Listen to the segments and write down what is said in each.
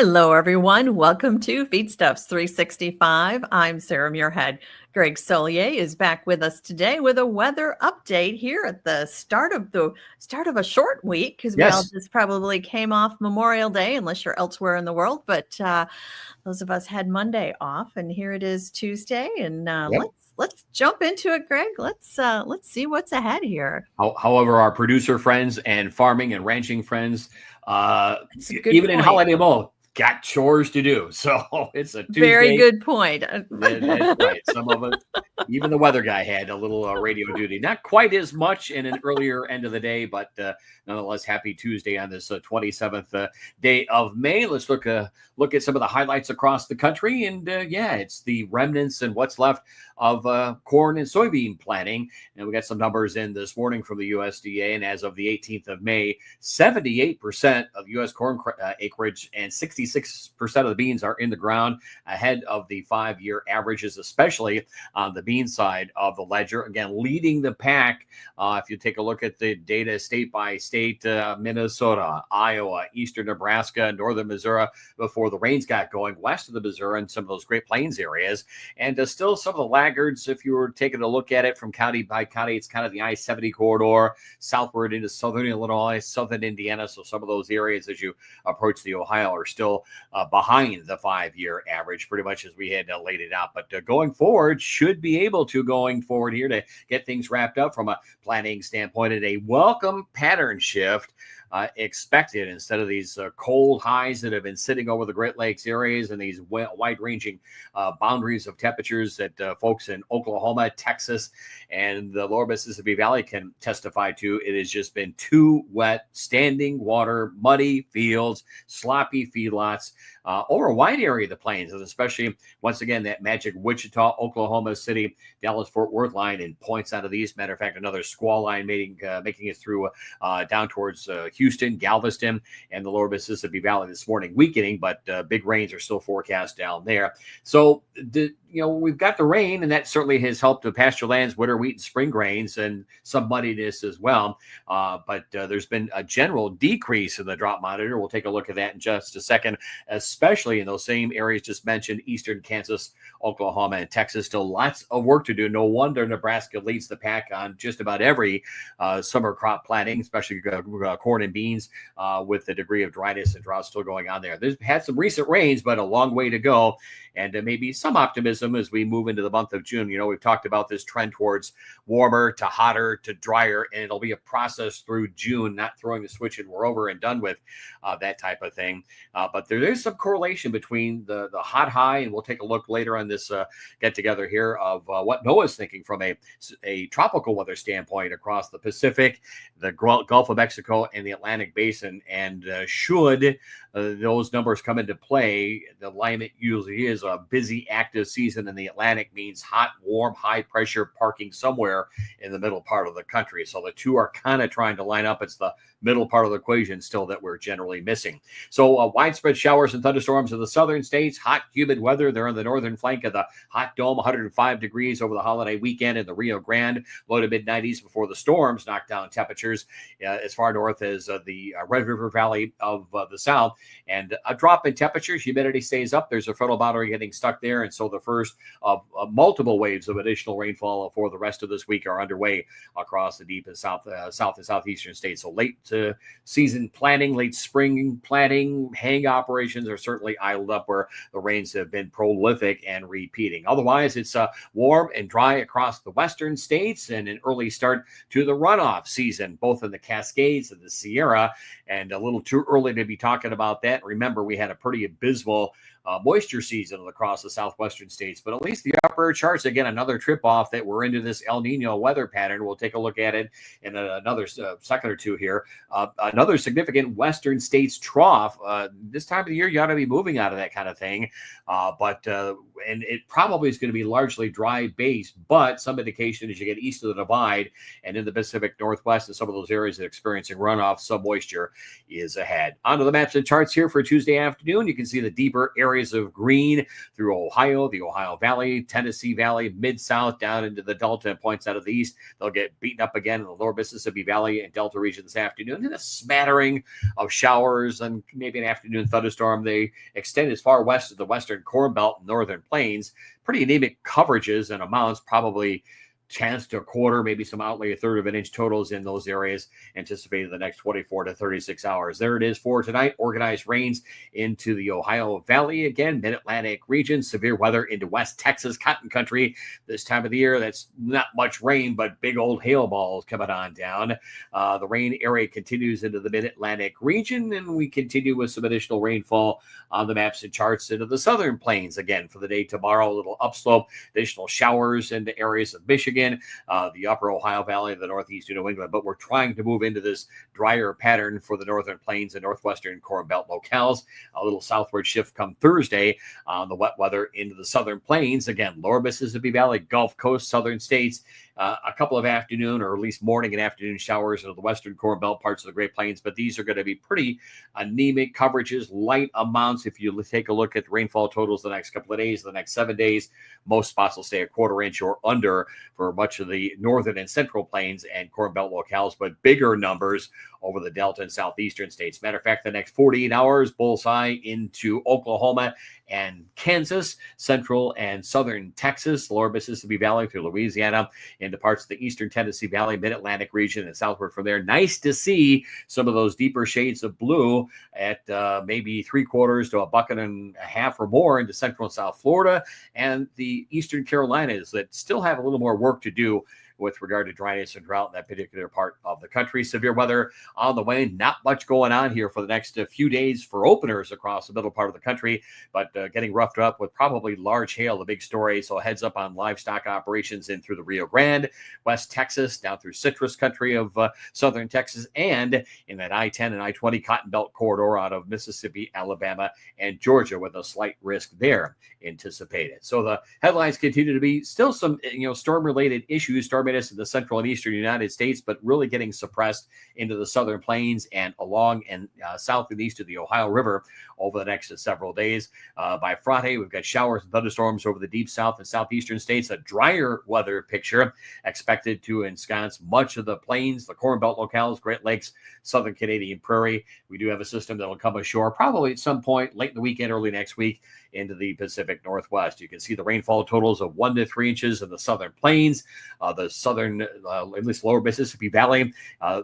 Hello, everyone. Welcome to Feedstuffs 365. I'm Sarah Muirhead. Greg Soulje is back with us today with a weather update here at the start of a short week, because we all Yes. just probably came off Memorial Day, unless you're elsewhere in the world. But those of us had Monday off, and here it is Tuesday. And Yep. let's jump into it, Greg. Let's see what's ahead here. However, our producer friends and farming and ranching friends, That's a good even in point. holiday mode, got chores to do. So it's a Very Tuesday. good point. That's right. Some of us, even the weather guy, had a little radio duty. Not quite as much in an earlier end of the day, but nonetheless, happy Tuesday on this 27th day of May. Let's look at some of the highlights across the country. And it's the remnants and what's left of corn and soybean planting. And we got some numbers in this morning from the USDA. And as of the 18th of May, 78% of U.S. corn acreage and 66% of the beans are in the ground, ahead of the 5-year averages, especially on the bean side of the ledger. Again, leading the pack. If you take a look at the data state by state, Minnesota, Iowa, eastern Nebraska, northern Missouri, before the rains got going, west of the Missouri and some of those Great Plains areas. And still some of the laggards, if you were taking a look at it from county by county, it's kind of the I-70 corridor, southward into southern Illinois, southern Indiana. So some of those areas as you approach the Ohio are still behind the 5-year average, pretty much as we had laid it out. But going forward, should be able to going forward here to get things wrapped up from a planning standpoint, and a welcome pattern shift expected instead of these cold highs that have been sitting over the Great Lakes areas and these wide-ranging boundaries of temperatures that folks in Oklahoma, Texas, and the lower Mississippi Valley can testify to. It has just been too wet, standing water, muddy fields, sloppy feedlots over a wide area of the plains, and especially, once again, that magic Wichita, Oklahoma City, Dallas-Fort Worth line and points out of the east. Matter of fact, another squall line making it through down towards Houston, Galveston, and the lower Mississippi Valley this morning, weakening, but big rains are still forecast down there. So, we've got the rain, and that certainly has helped the pasture lands, winter wheat, and spring grains, and some muddiness as well. But there's been a general decrease in the drought monitor. We'll take a look at that in just a second, especially in those same areas just mentioned, eastern Kansas, Oklahoma, and Texas. Still lots of work to do. No wonder Nebraska leads the pack on just about every summer crop planting, especially corn and beans, with the degree of dryness and drought still going on there. There's had some recent rains, but a long way to go, and maybe some optimism as we move into the month of June. We've talked about this trend towards warmer to hotter to drier, and it'll be a process through June, not throwing the switch and we're over and done with that type of thing. But there is some correlation between the hot high, and we'll take a look later on this get together here of what NOAA's thinking from a tropical weather standpoint across the Pacific, the Gulf of Mexico, and the Atlantic Basin. And should those numbers come into play, the alignment usually is a busy, active season in the Atlantic means hot, warm, high pressure parking somewhere in the middle part of the country. So the two are kind of trying to line up. It's the middle part of the equation still that we're generally missing. So widespread showers and thunderstorms in the southern states, hot, humid weather. They're on the northern flank of the hot dome, 105 degrees over the holiday weekend in the Rio Grande, low to mid-90s before the storms knocked down temperatures as far north as the Red River Valley of the south. And a drop in temperatures, humidity stays up. There's a frontal boundary getting stuck there. And so the first of multiple waves of additional rainfall for the rest of this week are underway across the deep and south and southeastern states. So late season planting, late spring planting, haying operations are certainly idled up where the rains have been prolific and repeating. Otherwise, it's warm and dry across the western states and an early start to the runoff season, both in the Cascades and the Sierra, and a little too early to be talking about that. Remember, we had a pretty abysmal moisture season across the southwestern states, but at least the upper charts, again, another trip off that we're into this El Nino weather pattern. We'll take a look at it in another second or two here. Another significant western states trough. This time of the year, you ought to be moving out of that kind of thing. And it probably is going to be largely dry based, but some indication as you get east of the divide and in the Pacific Northwest and some of those areas that are experiencing runoff, some moisture is ahead. Onto the maps and charts here for Tuesday afternoon. You can see the deeper area areas of green through Ohio, the Ohio Valley, Tennessee Valley, Mid-South, down into the Delta and points out of the east. They'll get beaten up again in the lower Mississippi Valley and Delta region this afternoon. And a smattering of showers and maybe an afternoon thunderstorm. They extend as far west as the western Corn Belt and northern plains. Pretty anemic coverages and amounts, probably chance to a quarter, maybe some outlay, a third of an inch totals in those areas anticipated in the next 24 to 36 hours. There it is for tonight. Organized rains into the Ohio Valley again, mid-Atlantic region, severe weather into West Texas, cotton country this time of the year. That's not much rain, but big old hail balls coming on down. The rain area continues into the mid-Atlantic region, and we continue with some additional rainfall on the maps and charts into the southern plains again for the day tomorrow. A little upslope, additional showers into areas of Michigan, the upper Ohio Valley, the northeast of New England. But we're trying to move into this drier pattern for the northern plains and northwestern Corn Belt locales. A little southward shift come Thursday on the wet weather into the southern plains. Again, lower Mississippi Valley, Gulf Coast, southern states. A couple of afternoon or at least morning and afternoon showers into the western Corn Belt parts of the Great Plains, but these are going to be pretty anemic coverages, light amounts. If you take a look at the rainfall totals the next couple of days, the next 7 days, most spots will stay a quarter inch or under for much of the northern and central plains and Corn Belt locales, but bigger numbers over the Delta and southeastern states. Matter of fact, the next 48 hours, bullseye into Oklahoma and Kansas, central and southern Texas, lower Mississippi Valley through Louisiana, into parts of the eastern Tennessee Valley, mid-Atlantic region, and southward from there. Nice to see some of those deeper shades of blue at maybe 3/4 to a bucket and a half or more into central and south Florida and the eastern Carolinas that still have a little more work to do with regard to dryness and drought in that particular part of the country. Severe weather on the way. Not much going on here for the next few days for openers across the middle part of the country, but getting roughed up with probably large hail, the big story. So heads up on livestock operations in through the Rio Grande, West Texas, down through citrus country of southern Texas, and in that I-10 and I-20 Cotton Belt corridor out of Mississippi, Alabama, and Georgia, with a slight risk there anticipated. So the headlines continue to be still some storm-related issues, storm in the central and eastern United States, but really getting suppressed into the southern plains and along and south and east of the Ohio River over the next several days. By Friday, we've got showers and thunderstorms over the deep south and southeastern states. A drier weather picture expected to ensconce much of the plains, the Corn Belt locales, Great Lakes, southern Canadian prairie. We do have a system that will come ashore probably at some point late in the weekend, early next week, into the Pacific Northwest. You can see the rainfall totals of 1 to 3 inches in the southern plains, the southern, at least lower Mississippi Valley,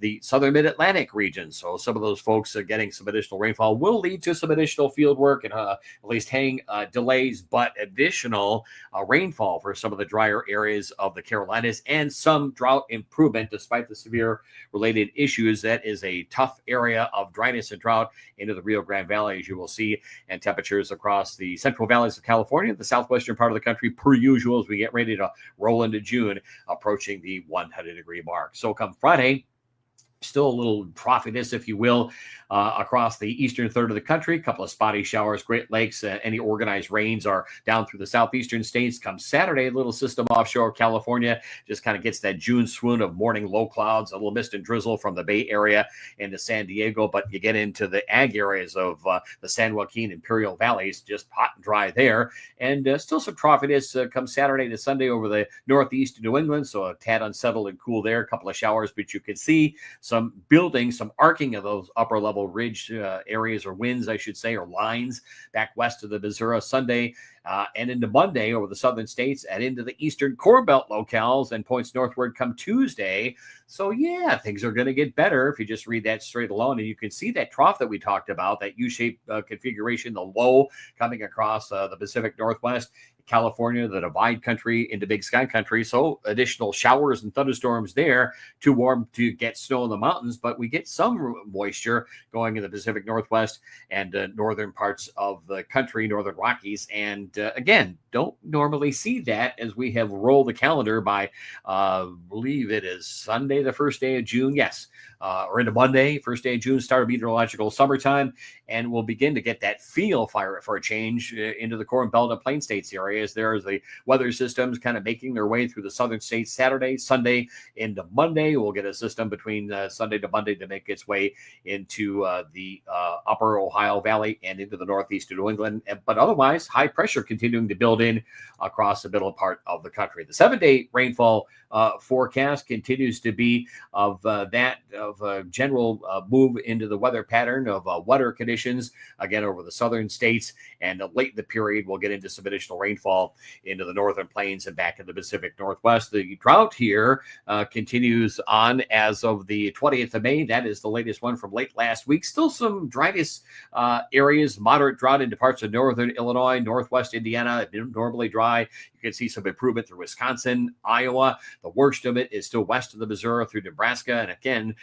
the southern mid-Atlantic region. So some of those folks getting some additional rainfall will lead to some additional field work and at least hang delays, but additional rainfall for some of the drier areas of the Carolinas and some drought improvement despite the severe related issues. That is a tough area of dryness and drought into the Rio Grande Valley, as you will see, and temperatures across the central valleys of California, the southwestern part of the country, per usual, as we get ready to roll into June, approaching the 100-degree mark. So come Friday, still a little frothiness, if you will, across the eastern third of the country. A couple of spotty showers, Great Lakes, any organized rains are down through the southeastern states. Come Saturday, a little system offshore California just kind of gets that June swoon of morning low clouds, a little mist and drizzle from the Bay Area into San Diego. But you get into the ag areas of the San Joaquin Imperial Valleys, just hot and dry there. And still some frothiness come Saturday to Sunday over the northeast of New England. So a tad unsettled and cool there. A couple of showers, but you can see some building, some arcing of those upper level ridge areas, or winds, I should say, or lines back west of the Missouri Sunday and into Monday over the southern states and into the eastern Corn Belt locales and points northward come Tuesday. So yeah, things are going to get better if you just read that straight alone. And you can see that trough that we talked about, that U-shaped configuration, the low coming across the Pacific Northwest, California, the divide country into Big Sky country. So additional showers and thunderstorms there, too warm to get snow in the mountains, but we get some moisture going in the Pacific Northwest and northern parts of the country, northern Rockies. And again, don't normally see that as we have rolled the calendar by, believe it is Sunday, the first day of June. Yes, or into Monday, first day of June, start of meteorological summertime, and we'll begin to get that feel for a change into the Corn Belt and Plain States areas. There's the weather systems kind of making their way through the southern states Saturday, Sunday into Monday. We'll get a system between Sunday to Monday to make its way into the upper Ohio Valley and into the northeast of New England. But otherwise, high pressure continuing to build in across the middle part of the country. The 7-day rainfall forecast continues to be of a general move into the weather pattern of wetter conditions, again, over the southern states. And late in the period, we'll get into some additional rainfall into the northern plains and back in the Pacific Northwest. The drought here continues on as of the 20th of May. That is the latest one from late last week. Still some dryness areas, moderate drought into parts of northern Illinois, northwest Indiana, normally dry. You can see some improvement through Wisconsin, Iowa. The worst of it is still west of the Missouri through Nebraska. And again,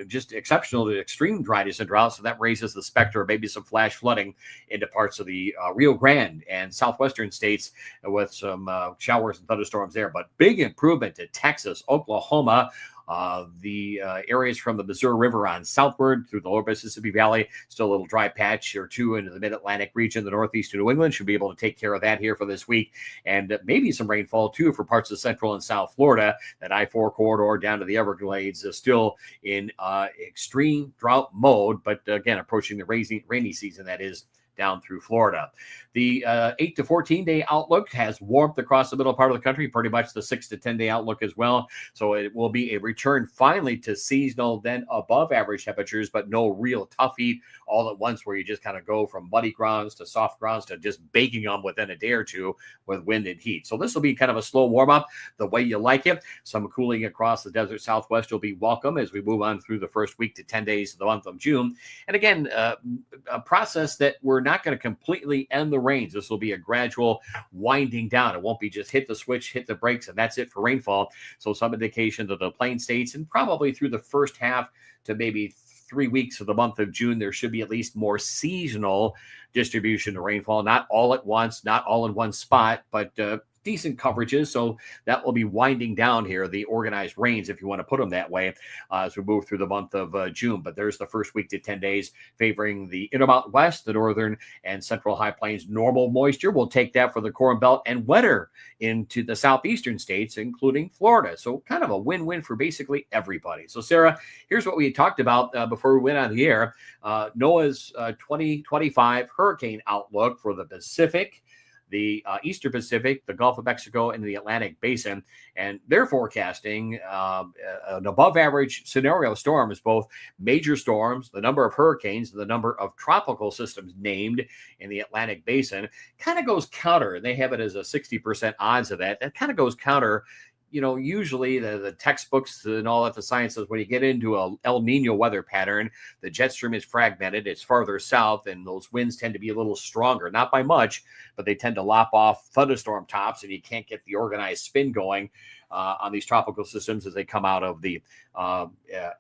just exceptional to extreme dryness and drought. So that raises the specter of maybe some flash flooding into parts of the Rio Grande and southwestern states with some showers and thunderstorms there. But big improvement to Texas, Oklahoma, the areas from the Missouri River on southward through the lower Mississippi Valley, still a little dry patch or two into the mid-Atlantic region. The northeast of New England should be able to take care of that here for this week. And maybe some rainfall, too, for parts of central and south Florida. That I-4 corridor down to the Everglades is still in extreme drought mode, but again, approaching the rainy season, that is, down through Florida. The 8 to 14 day outlook has warmth across the middle part of the country, pretty much the 6 to 10 day outlook as well. So it will be a return finally to seasonal, then above average temperatures, but no real tough heat all at once where you just kind of go from muddy grounds to soft grounds to just baking them within a day or two with wind and heat. So this will be kind of a slow warm up the way you like it. Some cooling across the desert Southwest will be welcome as we move on through the first week to 10 days of the month of June. And again, a process that we're not going to completely end the rains. This will be a gradual winding down. It won't be just hit the switch, hit the brakes, and that's it for rainfall. So some indication that the Plain States and probably through the first half to maybe 3 weeks of the month of June, there should be at least more seasonal distribution of rainfall, not all at once, not all in one spot, but decent coverages. So that will be winding down here, the organized rains, if you want to put them that way, as we move through the month of June. But there's the first week to 10 days favoring the Intermountain West, the northern and central high plains. Normal moisture, we'll take that for the Corn Belt, and wetter into the southeastern states, including Florida. So kind of a win-win for basically everybody. So Sarah, here's what we talked about before we went on the air. NOAA's 2025 hurricane outlook for the Pacific, the Eastern Pacific, the Gulf of Mexico, and the Atlantic Basin. And they're forecasting an above average scenario of storms, both major storms, the number of hurricanes, the number of tropical systems named in the Atlantic Basin kind of goes counter. They have it as a 60% odds of that. That kind of goes counter. You know, usually the textbooks and all that, the science says when you get into a El Nino weather pattern, the jet stream is fragmented. It's farther south, and those winds tend to be a little stronger, not by much, but they tend to lop off thunderstorm tops, and you can't get the organized spin going on these tropical systems as they come out of the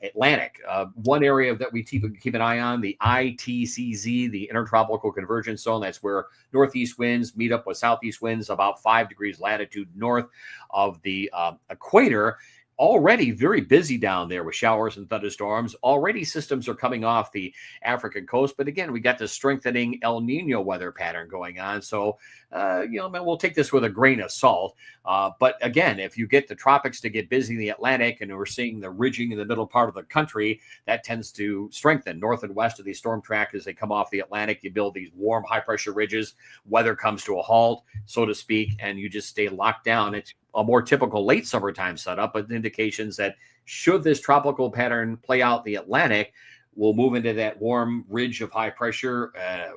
Atlantic. One area that we keep an eye on, the ITCZ, the Intertropical Convergence Zone. That's where northeast winds meet up with southeast winds about 5 degrees latitude north of the equator. Already very busy down there with showers and thunderstorms. Already systems are coming off the African coast. But again, we got the strengthening El Nino weather pattern going on. So, we'll take this with a grain of salt. But again, if you get the tropics to get busy in the Atlantic, and we're seeing the ridging in the middle part of the country, that tends to strengthen north and west of these storm tracks as they come off the Atlantic. You build these warm, high pressure ridges. Weather comes to a halt, so to speak, and you just stay locked down. It's a more typical late summertime setup, but indications that should this tropical pattern play out the Atlantic, we'll move into that warm ridge of high pressure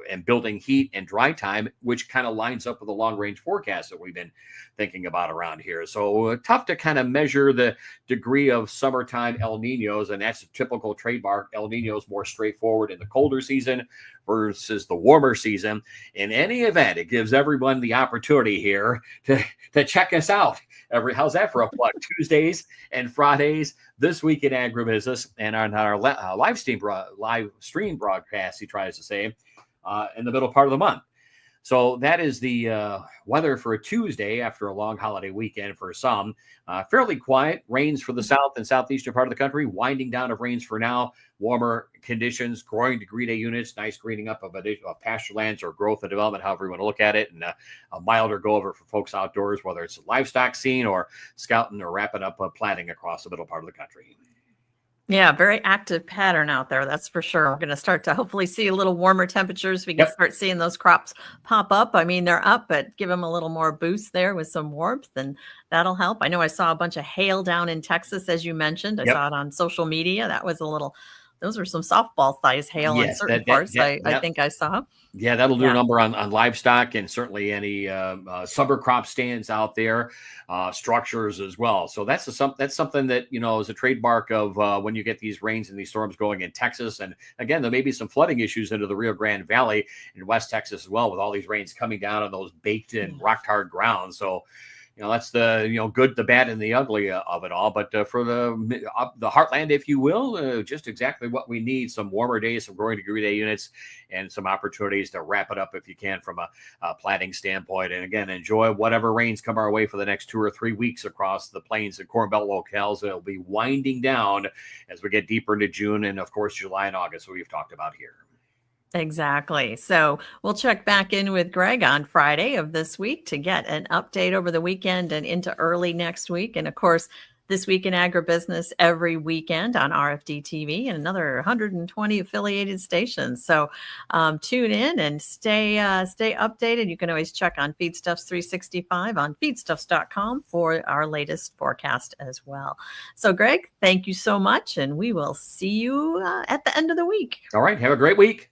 and building heat and dry time, which kind of lines up with the long range forecast that we've been thinking about around here. So tough to kind of measure the degree of summertime El Ninos, and that's a typical trademark. El Ninos more straightforward in the colder season versus the warmer season. In any event, it gives everyone the opportunity here to check us out. How's that for a plug? Tuesdays and Fridays this week in agribusiness, and on our live stream broadcast, he tries to say, in the middle part of the month. So that is the weather for a Tuesday after a long holiday weekend for some. Fairly quiet. Rains for the south and southeastern part of the country. Winding down of rains for now. Warmer conditions. Growing degree day units. Nice greening up of pasture lands or growth and development, however you want to look at it. And a milder go over for folks outdoors, whether it's a livestock scene or scouting or wrapping up planting across the middle part of the country. Yeah, very active pattern out there. That's for sure. We're going to start to hopefully see a little warmer temperatures. We can start seeing those crops pop up. I mean, they're up, but give them a little more boost there with some warmth, and that'll help. I know I saw a bunch of hail down in Texas, as you mentioned. I saw it on social media. That was those were some softball size hail in certain parts. I think I saw. Yeah, that'll do a number on livestock and certainly any summer crop stands out there, structures as well. So that's something that, is a trademark of when you get these rains and these storms going in Texas. And again, there may be some flooding issues into the Rio Grande Valley in West Texas as well, with all these rains coming down on those baked in rock hard ground. So that's the good, the bad, and the ugly of it all. But for the heartland, if you will, just exactly what we need: some warmer days, some growing degree day units, and some opportunities to wrap it up if you can from a planting standpoint. And again, enjoy whatever rains come our way for the next 2 or 3 weeks across the plains and Corn Belt locales. It'll be winding down as we get deeper into June and, of course, July and August, what we've talked about here. Exactly. So we'll check back in with Greg on Friday of this week to get an update over the weekend and into early next week. And of course, This Week in Agribusiness every weekend on RFD TV and another 120 affiliated stations. So tune in and stay updated. You can always check on Feedstuffs 365 on feedstuffs.com for our latest forecast as well. So Greg, thank you so much. And we will see you at the end of the week. All right. Have a great week.